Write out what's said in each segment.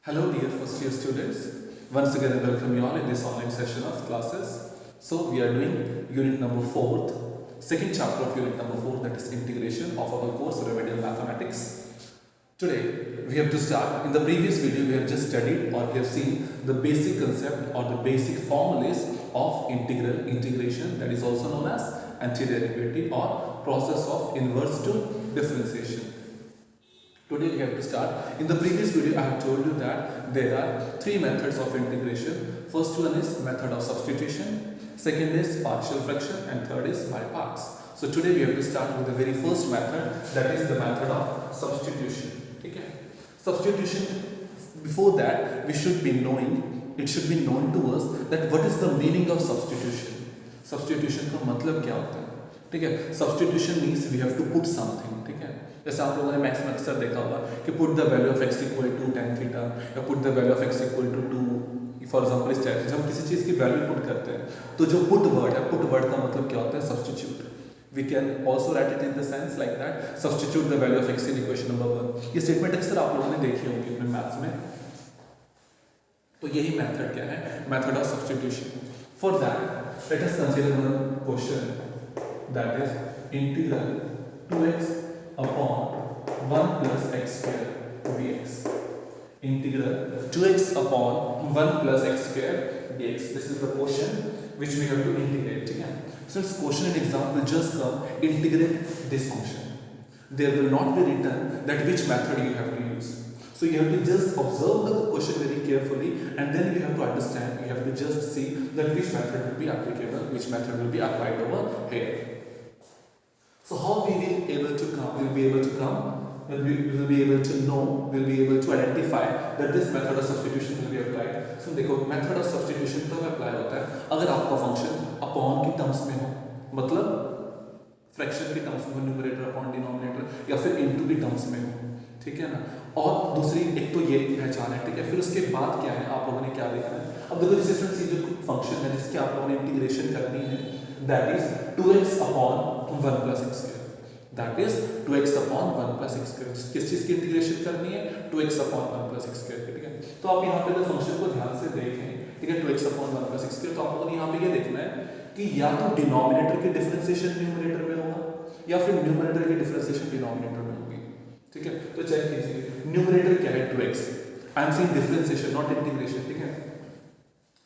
Hello dear first year students, once again I welcome you all in this online session of classes. So we are doing unit number 4, second chapter of unit number 4, that is integration of our course Remedial Mathematics. Today we have to start. In the previous video we have just studied or we have seen the basic concept or the basic formulas of integration, that is also known as antiderivative or process of inverse to differentiation. Today we have to start. In the previous video I have told you that there are three methods of integration. First one is method of substitution, second is partial fraction, and third is by parts. So today we have to start with the very first method, that is the method of substitution. Okay. Substitution, before that we should be knowing, it should be known to us that what is the meaning of substitution. Substitution का मतलब क्या होता है? ठीक है. Substitution means we have to put something. ठीक है. जैसे आप लोगों ने मैथ्स में अक्सर देखा होगा कि put the value of x equal to tan theta या put the value of x equal to 2. For example इस टाइप से जब हम किसी चीज़ की वैल्यू पुट करते हैं तो जो पुट वर्ड है, पुट वर्ड का मतलब क्या होता है? Substitute. We can also write it in the sense like that, substitute the value of x in equation number 1. ये स्टेटमेंट अक्सर आप लोगों ने देखी होगी अपने मैथ्स में. तो यही मेथड क्या है? Method of substitution. For that let us consider one question, that is integral 2x upon 1 plus x square dx. Integral 2x upon 1 plus x square dx. This is the question which we have to integrate. ठीक है? Since question and exam will just come, integrate this function. There will not be written that which method you have to use. So you have to just observe the question very carefully, and then you have to understand. You have to just see that which method will be applicable, which method will be applied over here. So how we will be able to come? We will be able to come. We will be able to know, we will be able to identify that this method of substitution will be applied. So देखो, method of substitution तब apply होता है अगर आपका function upon की terms में हो, मतलब फ्रैक्शन की टर्म्स में हो, न्यूमरेटर अपॉन डिनोमिनेटर, या फिर इनटू की टर्म्स में हो. ठीक है ना. और दूसरी एक तो ये पहचान है. ठीक है. फिर उसके बाद क्या है, आप लोगों ने क्या देखना है? अब देखो, जिस स्टूडेंट सी जो फंक्शन है जिसकी आप लोगों ने इंटीग्रेशन करनी है, that is 2x upon 1 plus x square. That is 2x upon 1 plus x square. किस चीज़ की इंटीग्रेशन करनी है? 2x upon 1 plus x square. ठीक है. तो आप यहाँ पे तो फंक्शन को ध्यान से देखें. ठीक है. 2x upon 1 plus x square. तो आप लोगों ने यहाँ पे ये देखना है कि या तो डिनोमिनेटर की डिफरेंशिएशन न्यूमरेटर में होगा या फिर न्यूमरेटर की डिफरेंशिएशन डिनोमिनेटर में होगी. ठीक है. तो चेक कीजिए, न्यूमरेटर क्या है? 2x. I am saying differentiation, not integration. ठीक है.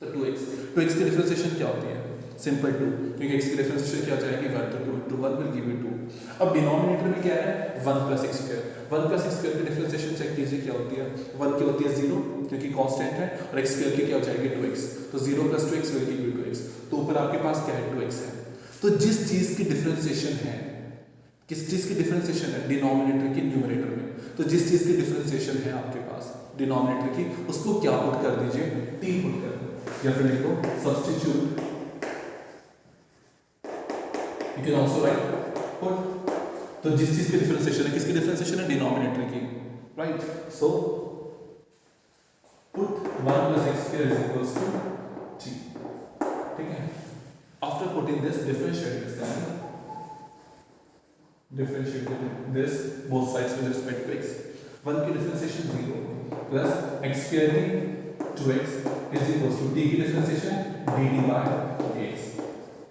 तो 2x की डिफरेंशिएशन क्या होती है? सिंपल 2, क्योंकि x की डिफरेंशिएशन क्या जाएगी? 1 तो 1 विल गिव यू 2. अब डिनोमिनेटर में क्या है? 1 plus x square. 1 plus x square की डिफरेंशिएशन चेक कीजिए क्या होती है? 1 की होती है 0, क्योंकि कांस्टेंट है, और x स्क्वायर की क्या हो जाएगी? 2x. तो 0 plus 2x will give you 2x. तो ऊपर आपके पास क्या है? 2x है. तो जिस चीज की डिफरेंशिएशन है, किस चीज की डिफरेंशिएशन है? डिनोमिनेटर की न्यूमरेटर में. तो जिस चीज की डिफरेंशिएशन है आपके पास डिनोमिनेटर की, उसको क्या पुट कर दीजिए? t पुट कर दो, या फिर लिखो substitute. You can also write put. तो जिस चीज की डिफरेंशिएशन है, किसकी डिफरेंशिएशन है? डिनोमिनेटर की. Right. So put 1 plus x square is equals to t. ठीक है. After putting this, differentiate this, this both sides with respect to x. 1 की डिफरेंशिएशन 0 plus x square की 2x is equals to t की differentiation dt by dx.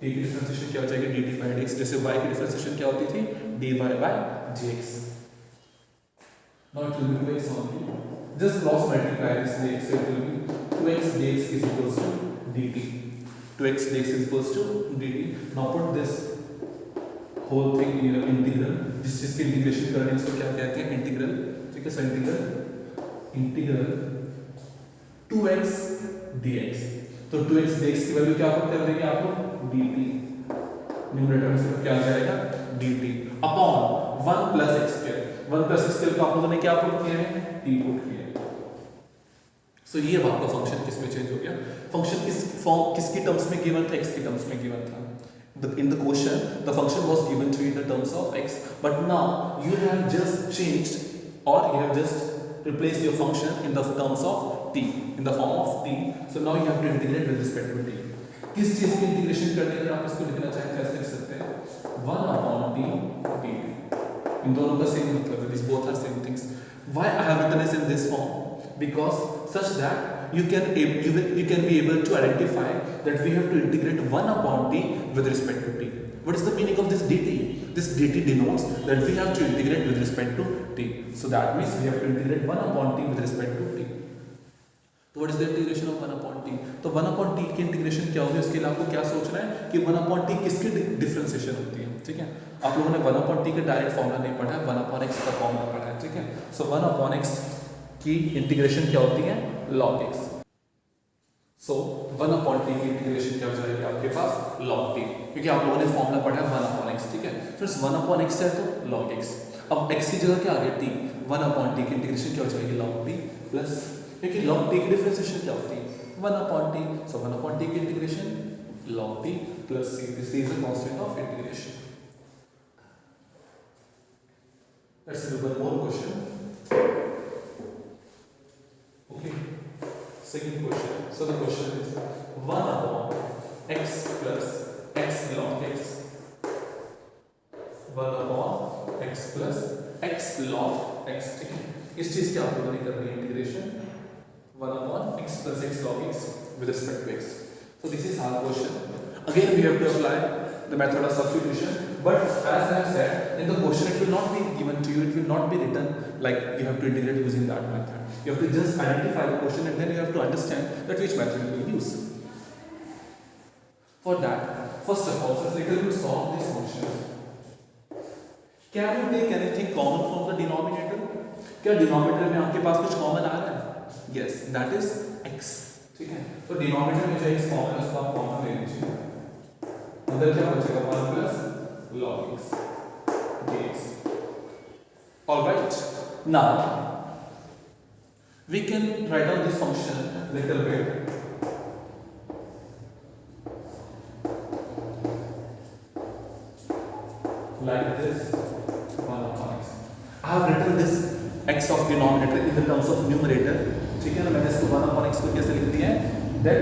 t की differentiation क्या हो जाएगी? dt by dx. जैसे y की differentiation क्या होती थी? dy by dx. Now it will be 2x only. Just cross multiply this dx. It will be 2x dx is equals to dt. 2x dx is equals to dt. Now put this whole thing in your integral. जिस चीज की integration करनी है उसको क्या कहते हैं? Integral. ठीक है. So integral 2x dx. तो 2x dx की वैल्यू क्या कर देंगे आप लोग? dt. न्यूमरेटर में सिर्फ क्या आ जाएगा? dt upon 1 plus x square. 1 plus x square को आप लोगों ने क्या पुट किया है? t पुट किया है. सो ये आपका फंक्शन किस में चेंज हो गया? फंक्शन किसकी टर्म्स में गिवन था? x की टर्म्स में गिवन था. In the question, the function was given to you in the terms of x, but now you have just changed, or you have just replaced your function in the terms of t, in the form of t. So now you have to integrate with respect to t. किस चीज की integration करनी है? अगर आप इसको लिखना चाहें कैसे लिख सकते हैं? 1 upon t dt. इन दोनों का सेम मतलब है. These both are same things. Why I have written this in this form? Because such that you can be able to identify that we have to integrate 1 upon t with respect to t. What is the meaning of this dt? This dt denotes that we have to integrate with respect to t. So that means we have to integrate 1 upon t with respect to t. तो what is the integration of 1 upon T? तो 1 upon T की integration क्या होगी, उसके लिए आपको क्या सोचना है कि 1 अपॉन टी किसकी डिफरेंशिएशन होती है, ठीक है। आप लोगों ने 1 अपॉन टी का डायरेक्ट फॉर्मूला नहीं पढ़ा है, 1 अपॉन एक्स का फॉर्मूला पढ़ा है, ठीक है। सो 1 अपॉन एक्स की इंटीग्रेशन क्या होती है, log x। सो 1 अपॉन टी की इंटीग्रेशन क्या हो जाएगी आपके पास, log t, क्योंकि आप लोगों ने फॉर्मूला पढ़ा है 1 अपॉन एक्स, ठीक है। तो 1 अपॉन एक्स है तो log x। अब x की जगह क्या आ गया, t। 1 अपॉन टी की इंटीग्रेशन क्या हो जाएगी, log t प्लस, क्योंकि log t की डिफरेंशिएशन क्या होती है, 1 अपॉन टी। सो 1 अपॉन टी की integration log t plus c। This is the constant of integration. Let's do one more question. Okay, second question. So the question is 1 upon x plus x log x, 1 upon x plus x log x, ठीक है। इस चीज की आप लोगों ने करनी है integration 1 upon x plus x log x with respect to x. So this is our question. Again we have to apply the method of substitution, but as I have said in the question, it will not be given to you, it will not be written like you have to integrate using that method. You have to just identify the question and then you have to understand that which method you will use. For that, first of all, first let us solve this function. Can you take anything common from the denominator? क्या denominator में आपके पास कुछ common आ रहा है? Yes, that is x, ठीक है। तो denominator में जो x कॉमन है उसको आप कॉमन ले लीजिए, अंदर क्या बचेगा 1 plus log x dx. All right, now we can write down this function little bit. Like this, 1 upon x. I have written this x of denominator in the terms of numerator, ठीक है ना। मैंने इसको 1 upon x को कैसे लिख दिया है, that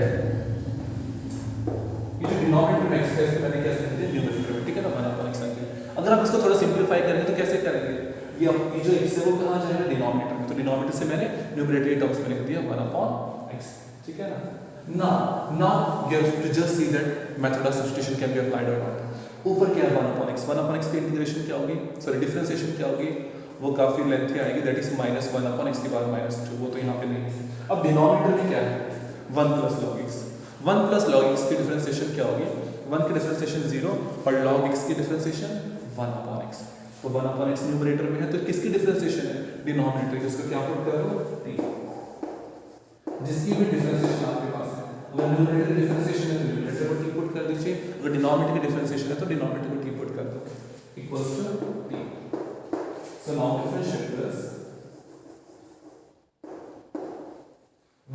ये जो डिनोमिनेटर में x है इसको मैंने कैसे लिख दिया, न्यूमरेटर में, ठीक है ना, 1 upon x आएगा। अगर आप इसको थोड़ा सिंपलीफाई करेंगे तो कैसे करेंगे, ये जो x है वो कहाँ जाएगा, डिनोमिनेटर में। तो डिनोमिनेटर से मैंने न्यूमरेटर के टर्म्स में लिख दिया 1 upon x, ठीक है ना। now you have to just see that method of substitution can be applied or not. ऊपर क्या है 1 upon x, 1 upon x की इंटीग्रेशन क्या होगी, सॉरी डिफरेंशिएशन क्या होगी, वो काफी लेंथी आएगी, दैट इज -1 upon x की पावर -2, वो तो यहाँ पे नहीं है। अब डिनोमिनेटर में क्या है 1 plus log x, 1 plus log x की डिफरेंशिएशन क्या होगी, 1 की डिफरेंशिएशन 0 और log x की डिफरेंशिएशन 1 upon x। तो 1 upon x न्यूमरेटर में है तो किसकी डिफरेंशिएशन है, डिनोमिनेटर की, उसको क्या पुट कर दो t, जिसकी भी डिफरेंशिएशन आपके पास है। अगर न्यूमरेटर की डिफरेंशिएशन है तो न्यूमरेटर को t पुट कर दीजिए, अगर डिनोमिनेटर की डिफरेंशिएशन है तो डिनोमिनेटर को t पुट कर दो, equals to t। So now differentiate this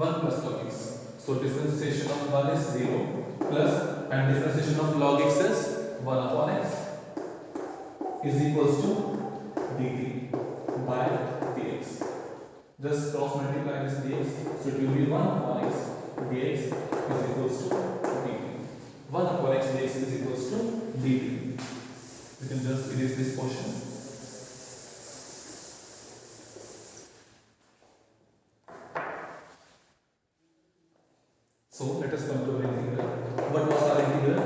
1 plus log x. So differentiation of 1 is 0 plus and differentiation of log x is 1 upon x is equals to dt by dx. Just cross multiply this dx. So it will be 1 upon x dx is equals to dt. 1 upon x dx is equals to dt. You can just erase this portion. So let us come to the integral. What was our integral?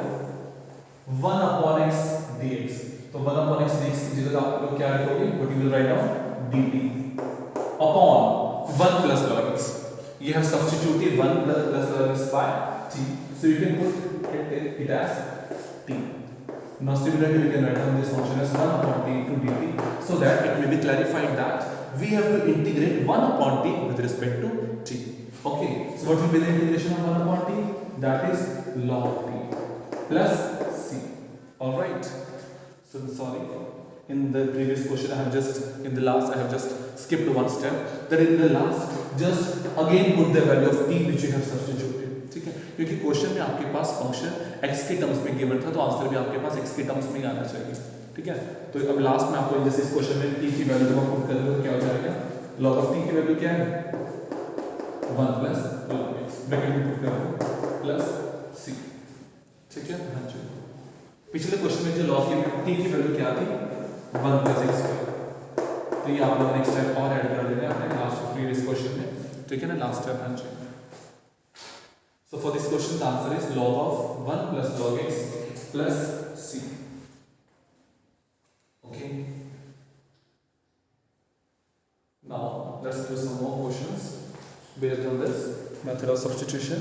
1 upon x dx. तो 1 upon x dx की जगह आप लोग क्या रखोगे? What you will write down? dt upon 1 plus log x. You have substituted 1 plus log x by t. So you can put it as t. Now similarly we can write down this function as 1 upon t into dt, so that it may be clarified that we have to integrate 1 upon t with respect to t. Okay, so what will be the integration of 1 upon t? That is log t plus c. All right. So sorry, in the previous question I have just skipped one step. That in the last, just again put the value of t which you have substituted. ठीक है, क्योंकि question में आपके पास function x के terms में given था, तो answer भी आपके पास x के टर्म्स में ही आना चाहिए, ठीक है। तो अब लास्ट में आपको जैसे इस क्वेश्चन में t की वैल्यू को पुट कर दो, क्या हो जाएगा, log of t की वैल्यू क्या है 1 plus log x, ब्रैकेट में पुट कर दो प्लस c, ठीक है। हाँ जी, पिछले क्वेश्चन में जो log t की वैल्यू क्या थी 1 plus x, तो ये आप लोगों ने एक स्टेप और ऐड कर देना है अपने लास्ट प्रीवियस क्वेश्चन में, तो ठीक है ना, last step answer. So for this question the answer is log of 1 plus log x plus c. Okay. Now let's do some more questions based on this method of substitution.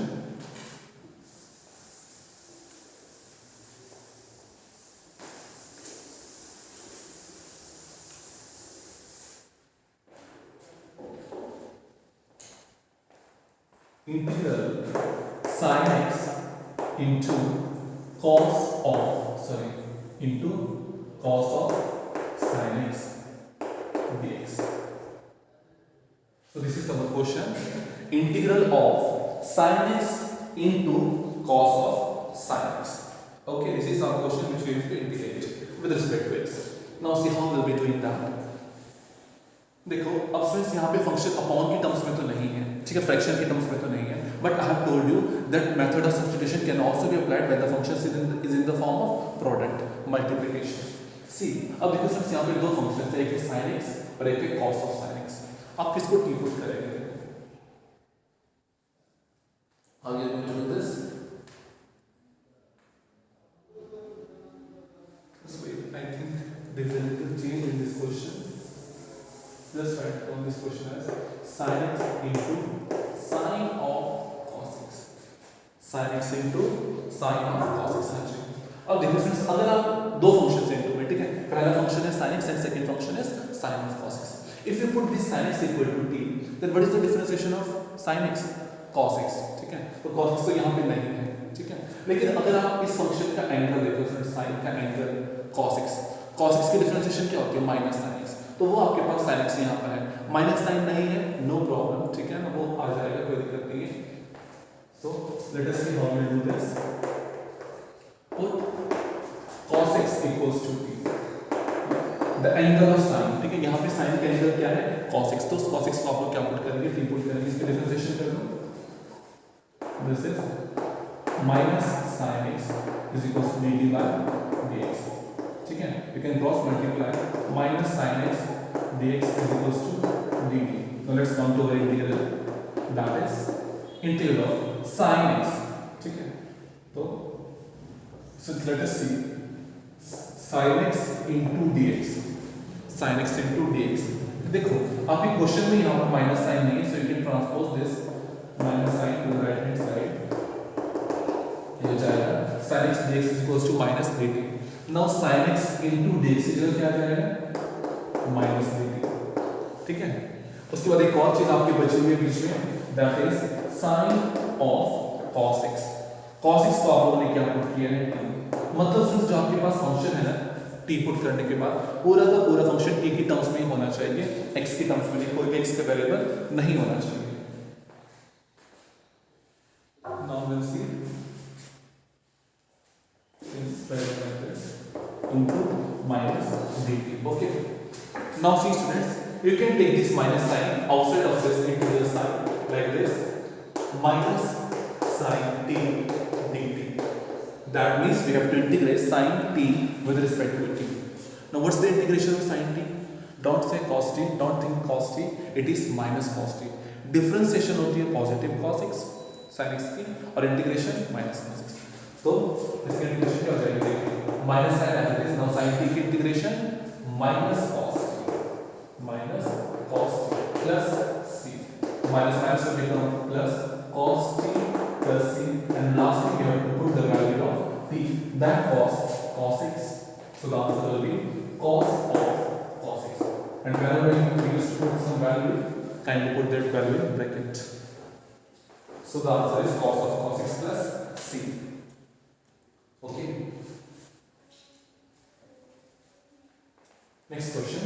Integral sin x into cos of sin x dx. So this is our question. Integral of sin x into cos of sin x. Okay, this is our question which we have to integrate with respect to x. Now see how we'll be doing that. देखो अब friends यहाँ पे function upon के terms में तो नहीं है, ठीक है, फ्रैक्शन के टर्म्स में तो नहीं है, but I have told you that method of substitution can also be applied when the function is in the form of product multiplication. See अब देखो फ्रेंड्स यहाँ पे दो फंक्शन है, एक है sin x और एक है cos of sin x. आप किसको टी पुट करेंगे? How you going to do this? I think there is a little change in this question. Let's write on this question as sin x into sin of cos x. Sin x into sin of cos x. अब देखो friends, अगर आप दो function से into में, ठीक है, पहला फंक्शन है sin x and second function is sin of cos x. If you put this sin x equal to t, then what is the differentiation of sin x? cos x, ठीक है, तो cos x तो यहाँ पे नहीं है, ठीक है, लेकिन अगर आप इस फंक्शन का एंगल देखो फ्रेंड्स, sin का एंगल cos x की डिफरेंशिएशन क्या होती है? Minus sin x. तो वो आपके पास sin x यहाँ पर है, माइनस साइन नहीं है, नो प्रॉब्लम, ठीक है ना, वो आ जाएगा, कोई दिक्कत नहीं है. So let us see how we do this. Put cos x equals to t, the angle of sin, ठीक है, यहाँ पे sin का एंगल क्या है? cos x. तो cos x को आप लोग क्या पुट करेंगे? t पुट करेंगे, इसकी डिफरेंशिएशन कर लो. This is minus sin x is equals to dt by dx, ठीक है, you can cross multiply minus sin x dx is equals to dt. Now let's come to our integral, that is integral of sin x, ठीक है. तो let us see sin x into dx, sin x into dx. देखो आपके question में यहाँ पर minus sign नहीं है, so you can transpose this minus sign to the right hand side. ये हो जाएगा sin x dx is equals to minus dt. Now sin x into dx equal क्या आ जाएगा? माइनस dt, ठीक है. उसके बाद एक और चीज आपके बची हुई है बीच में, that is sin of cos x. cos x को आप लोगों ने क्या पुट किया है? t. मतलब सिर्फ जो आपके पास फंक्शन है ना, t पुट करने के बाद पूरा का पूरा फंक्शन t की टर्म्स में ही होना चाहिए, x की टर्म्स में नहीं, कोई भी x का वेरिएबल नहीं होना चाहिए. Now will see into minus dt. Okay. Now see students, you can take this minus sign outside of this into the sign like this, minus sin t dt. That means we have to integrate sin t with respect to t. Now what's the integration of sin t? Don't say cos t, don't think cos t, it is minus cos t. Differentiation होती है positive cos x sin x की, और integration minus cos x. तो इसका integration क्या हो जाएगा? Minus sine as it is. Now sin t की integration minus cos t plus c, minus minus will become plus cos t plus c, and lastly you have to put the value of t, that was cos x. So the answer will be cos of cos x, and whenever you use to put some value, kindly put that value in bracket. So the answer is cos of cos x plus c. Okay. Next question.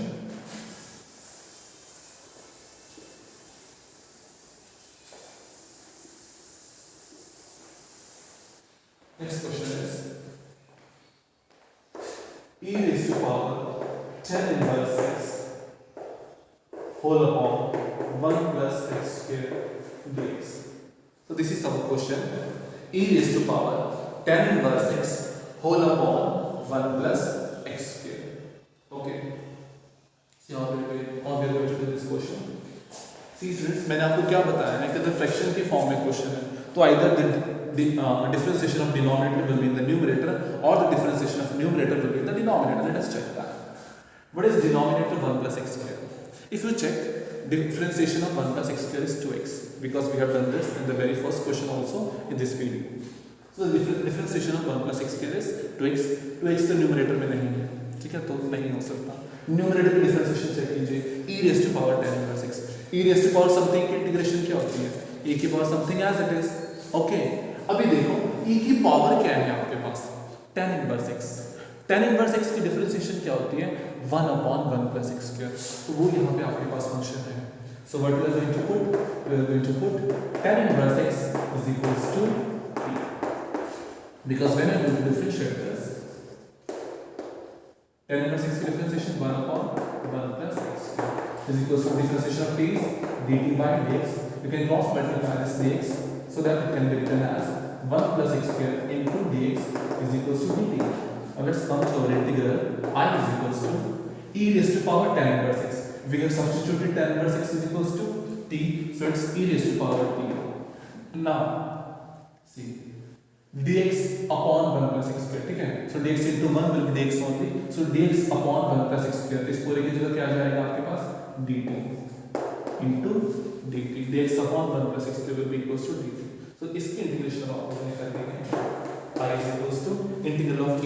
Next question is e raised to power 10 inverse x whole upon 1 plus x square dx. So this is our question. E raised to power 10 inverse x whole upon 1 plus x square. Okay. See how we are going to do this question. See students, मैंने आपको क्या बताया है कि अगर fraction के form में question है तो either the differentiation of denominator will be in the numerator or the differentiation of numerator will be in the denominator. Let us check that. What is denominator 1 plus x square? If you check, differentiation of 1 plus x square is 2x, because we have done this in the very first question also in this video. So the differentiation of 1 plus x square is 2x. 2x तो numerator में नहीं है, ठीक है, तो नहीं हो सकता. Numerator की differentiation चेक कीजिए, e raised to power 10 inverse x. e raised to power something की integration क्या होती है? e की power something as it is. Okay. अभी देखो e की पावर क्या है आपके पास, tan inverse x. tan inverse x की डिफरेंशिएशन क्या होती है, 1/1 plus x square. तो वो यहाँ पे आपके पास फंक्शन है. So what we are going to put? We are going to put tan inverse x is equals to t. Because when I am going to differentiate this, tan inverse x की differentiation 1/1 plus x square is equals to differentiation of t is dt by dx. You can cross multiply this dx so that it can be written as 1 plus x square into dx is equals to dt. Now let's come to our integral. I is equals to e raised to power tan inverse x. We have substituted tan inverse x is equals to t, so it's e raised to power t. Now see dx upon 1 plus x square, ठीक है. So dx into 1 will be dx only. So dx upon 1 plus x square. इस पूरे की जगह क्या आ जाएगा आपके पास, dt into dt. dx upon 1 plus x square will be equals to dt. So इसकी इंटीग्रेशन आप लोगों ने कर दी है. I is equals to integral of e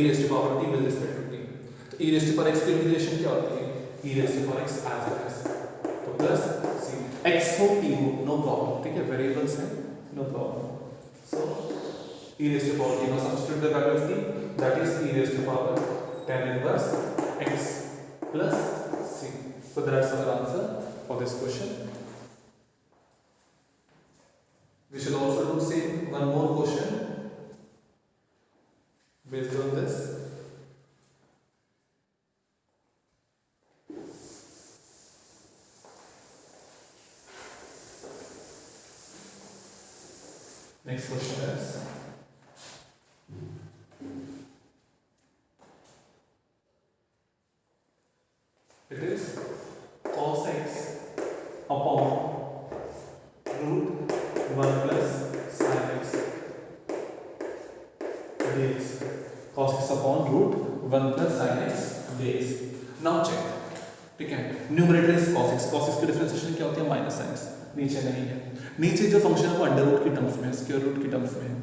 raised to power t with respect to t. तो e raised to power x की integration क्या होती है, e raised to power x as it is. तो प्लस c x हो t हो, no problem, ठीक है, वेरिएबल्स हैं, no problem. So e raised to power t, now substitute the value of t, that is e raised to power tan inverse x plus c. So that's our answer for this question. We shall also do same one more question based on this. Next question is it is cos x upon root 1 plus sin x dx. Cos x upon root 1 plus sin x dx. Now check, ठीक है. Numerator is cos x. cos x की differentiation क्या होती है, minus sin x. नीचे नहीं है, नीचे जो फंक्शन है वो अंडर रूट की टर्म्स में है, स्क्वायर रूट की टर्म्स में है.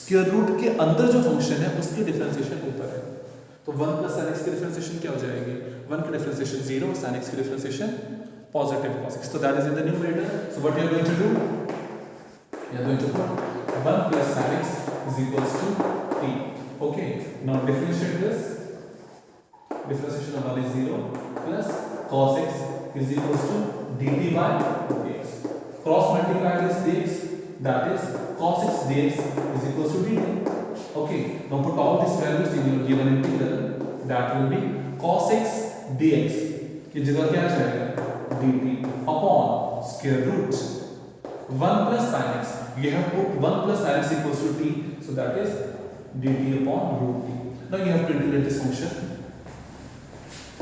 स्क्वायर रूट के अंदर जो फंक्शन है उसकी डिफरेंशिएशन ऊपर है. तो 1 plus sin x की डिफरेंशिएशन क्या हो जाएगी, 1 की डिफरेंशिएशन 0 और sin x की differentiation positive cos x. So that is in the numerator. So what you are going to do, you are going to put 1 plus sin x is equals to t. Okay, now differentiate this. Differentiation of 1 is 0 plus cos x is equals to dt by dx. Cross multiply this dx, that is cos x dx is equals to dt. Okay, now put all these values in your given integral, that will be cos x dx की जगह क्या आ जाएगा, dt upon square root 1 plus sin x. You have put 1 plus sin x equals to t, so that is dt upon root t. Now you have to integrate this function.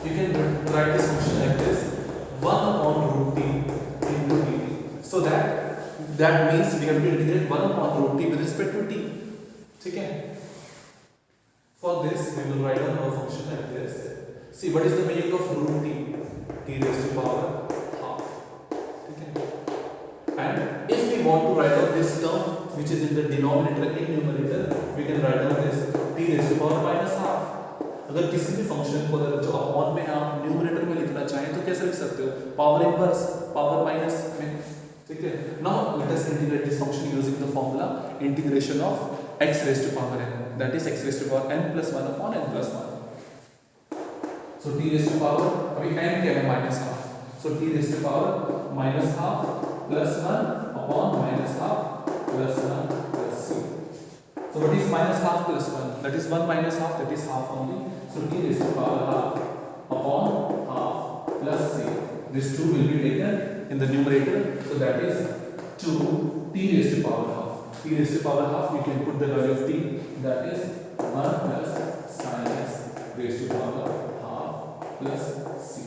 You can write this function like this, 1 upon root t into dt. So that means we have to integrate 1 upon root t with respect to t. ठीक है. For this we will write down our function like this. See what is the meaning of root t? T raised to power half. ठीक है. And if we want to write out this term which is in the denominator and numerator, we can write down this t raised to power minus half. अगर किसी भी function को अगर जो upon में आप न्यूमरेटर में लिखना चाहें तो कैसे लिख सकते हो, पावर इनवर्स, पावर माइनस में, ठीक है. Now let us integrate this function using the formula integration of x raised to power n, that is x raised to power n plus 1 upon n plus 1. So t raised to power, अभी n क्या है, minus half. So t raised to power minus half plus 1 upon minus half plus 1 plus c. So what is minus half plus 1? That is 1 minus half, that is half only. So t raised to power half upon half plus c. This 2 will be taken in the numerator. So that is 2 t raised to power half. T raised to power half, you can put the value of t. That is 1 plus sin x raised to power half plus c.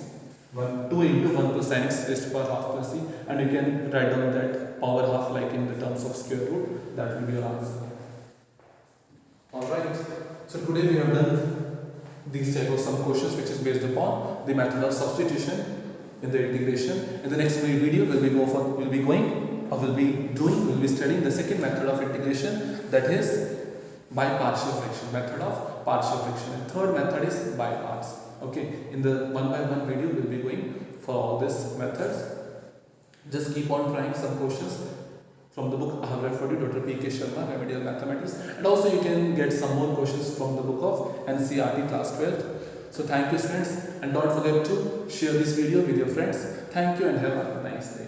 2 into 1 plus sin x raised to power half plus c, and you can write down that power half like in the terms of square root. That will be your answer. Alright, so today we have done these type of some questions which is based upon the method of substitution in the integration. In the next video we'll be studying the second method of integration, that is by partial fraction, method of partial fraction, and third method is by parts. Okay, in the one by one video we'll be going for all these methods. Just keep on trying some questions from the book I have referred to, Dr. P.K. Sharma, Remedial Mathematics, and also you can get some more questions from the book of NCERT class 12th. So thank you students, and don't forget to share this video with your friends. Thank you and have a nice day.